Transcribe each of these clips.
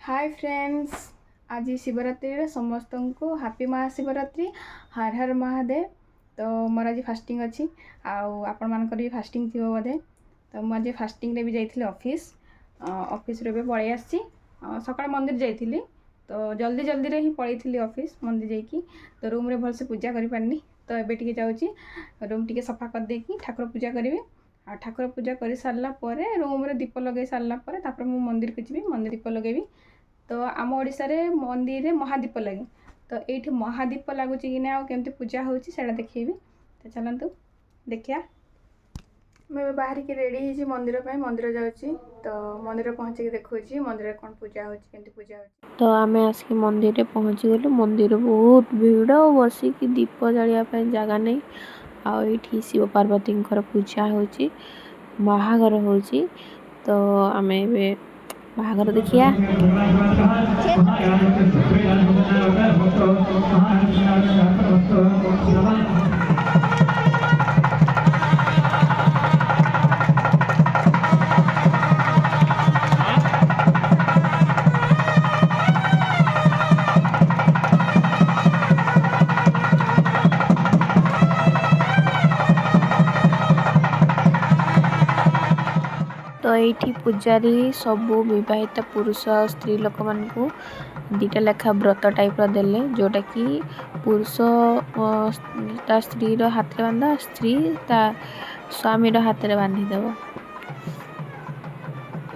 Hi friends, आज शिवरात्रि समस्त को हैप्पी महाशिवरात्रि। हर हर महादेव। तो मोर आज फास्टिंग अच्छी आपण मानकर भी फास्टिंग थी बोधे। तो मुझे फास्टिंग रे भी जाइए ऑफिस ऑफिस रे पलि आसी सकाळ मंदिर जाइली। तो जल्दी जल्दी रे ही पलि ऑफिस मंदिर जाइकी तो रूम रे भलसे पूजा करि पारनी। तो एबे टिके जाउची रूम टिके सफा कर देकी ठाकुर पूजा करी। ठाकुर पूजा कर सारा रूम रे दीप लगे सारापर मु मंदिर को जी मंदिर दीप लगेबी। तो आम ओडिशा रे मंदिर रे महादीप लगे। तो ये महादीप लगुच कि ना केमती पूजा होता देखी। तो चलतु देखिया। मैं बाहर की रेडी हो मंदिर जाऊँगी। तो मंदिर पहुँचे देखुची मंदिर कौन पूजा होती पूजा हो। तो आम आसिक मंदिर रे पहुँची गलु। मंदिर बहुत भीड़ बसिक दीप जलिया जगह नहीं। आठी शिव पार्वती पूजा होची बाहागर होची। तो आम बाहागर देखिया। तो ये पूजारी सबू बहित पुरुष स्त्री लोक मान को दीटा लेखा व्रत टाइप देले जोटा कि पुरुष ता स्त्री हाथ में बांधा स्त्री ता स्वामी हाथ में बांधीदेव।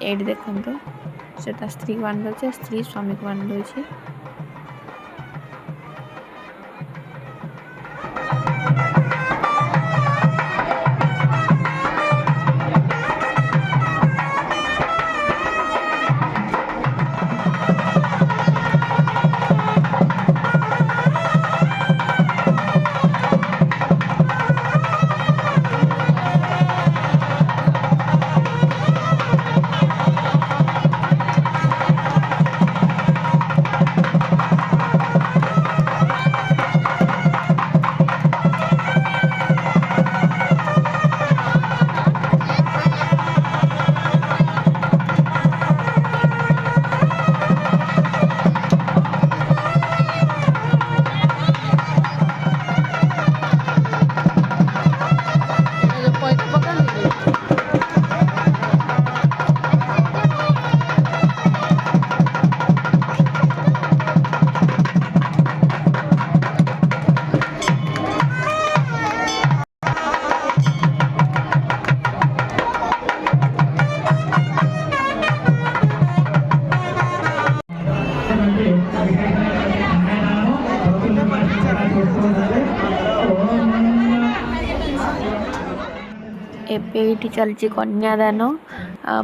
ये देखो से स्त्री को बांध दे स्त्री स्वामी को बांध दे। एबे ये चलती कन्यादान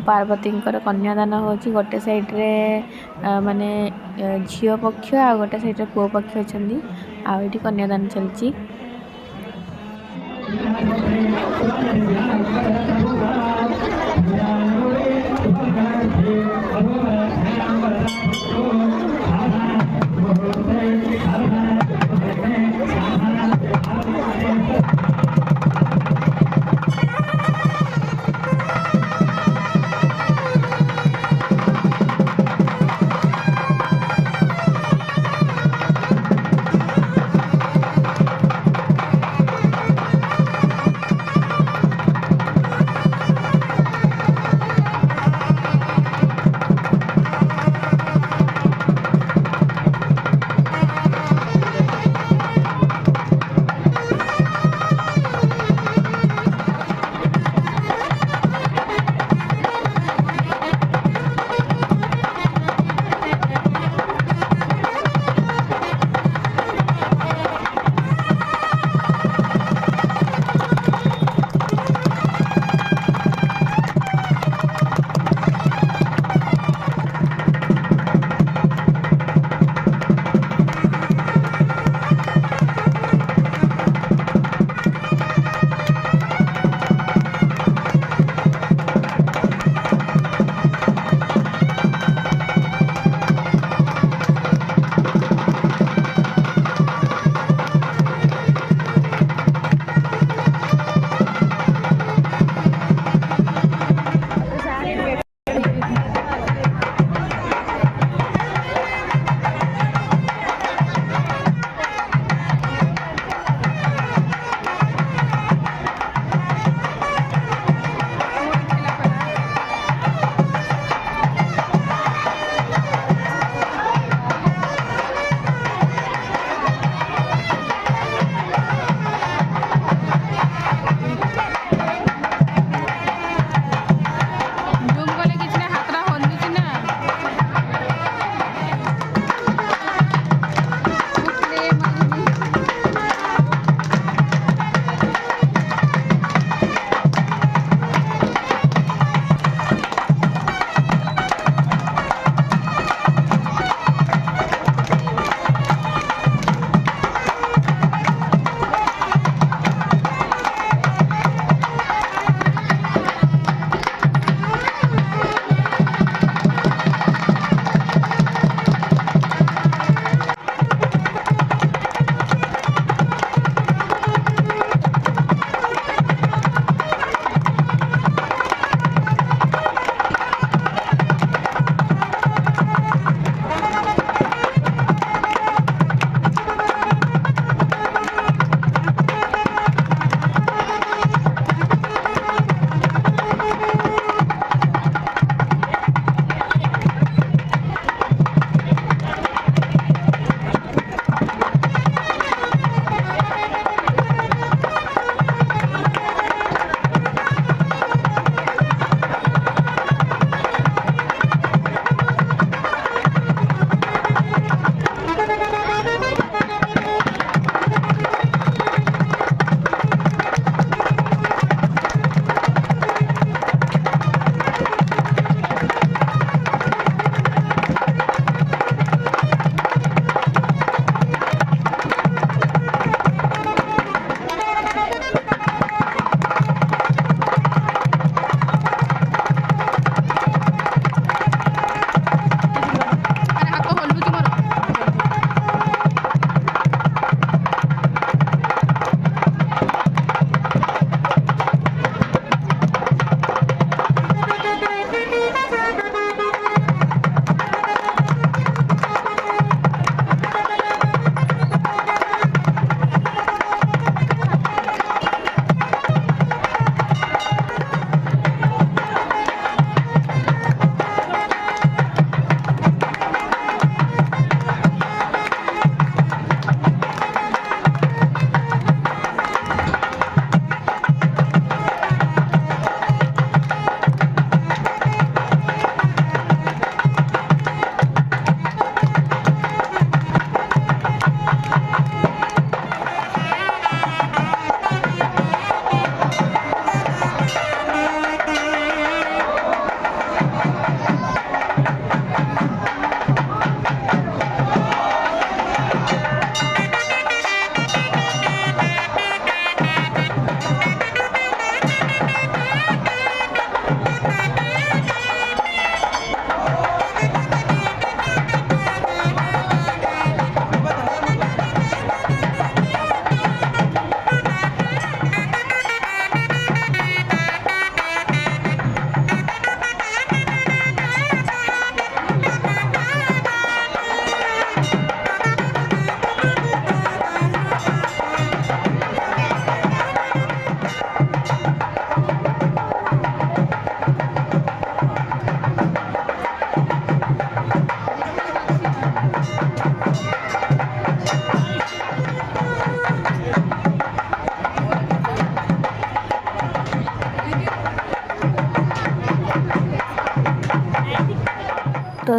पार्वती कन्यादान हो गोटे साइड्रे माने झील पक्ष आ गोटे साइड्रे पुओ पक्ष अच्छा आठी कन्यादान चलती।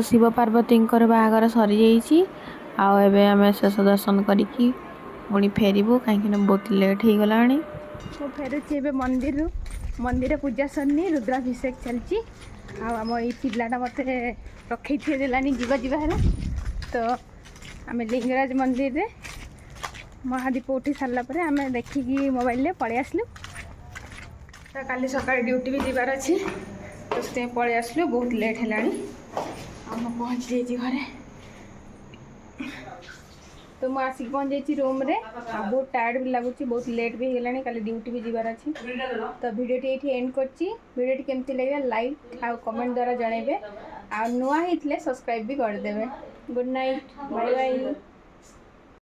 ଶିବ ପାର୍ବତୀଙ୍କର ବାହାଘର ସରିଯାଇଛି ଆଉ ଏବେ ଆମେ ଶେଷ ଦର୍ଶନ କରିକି ପୁଣି ଫେରିବୁ କାହିଁକିନା ବହୁତ ଲେଟ୍ ହେଇଗଲାଣି। ମୁଁ ଫେରୁଛି ଏବେ ମନ୍ଦିରରୁ। ମନ୍ଦିର ପୂଜା ସରିନି, ରୁଦ୍ରାଭିଷେକ ଚାଲିଛି। ଆଉ ଆମ ଏଇ ପିଲାଟା ମୋତେ ରଖେଇ ଥୁଇ ଦେଲାନି ଯିବା ହେଲା। ତ ଆମେ ଲିଙ୍ଗରାଜ ମନ୍ଦିରରେ ମହାଦୀପ ଉଠି ସାରିଲା ପରେ ଆମେ ଦେଖିକି ମୋବାଇଲରେ ପଳେଇ ଆସିଲୁ। ତ କାଲି ସକାଳେ ଡ୍ୟୁଟି ବି ଯିବାର ଅଛି, ତ ସେଥିପାଇଁ ପଳେଇ ଆସିଲୁ। ବହୁତ ଲେଟ୍ ହେଲାଣି ଆଉ ମୁଁ ପହଞ୍ଚି ଯାଇଛି ଘରେ। ତ ମୁଁ ଆସିକି ପହଞ୍ଚି ଯାଇଛି ରୁମ୍ରେ ଆଉ ବହୁତ ଟାୟାର୍ଡ଼ ବି ଲାଗୁଛି, ବହୁତ ଲେଟ୍ ବି ହେଇଗଲାଣି, କାଲି ଡ୍ୟୁଟି ବି ଯିବାର ଅଛି। ତ ଭିଡ଼ିଓଟି ଏଇଠି ଏଣ୍ଡ କରିଛି। ଭିଡ଼ିଓଟି କେମିତି ଲାଗିଲା ଲାଇକ୍ ଆଉ କମେଣ୍ଟ ଦ୍ୱାରା ଜଣାଇବେ, ଆଉ ନୂଆ ହେଇଥିଲେ ସବସ୍କ୍ରାଇବ୍ ବି କରିଦେବେ। Good night, bye bye.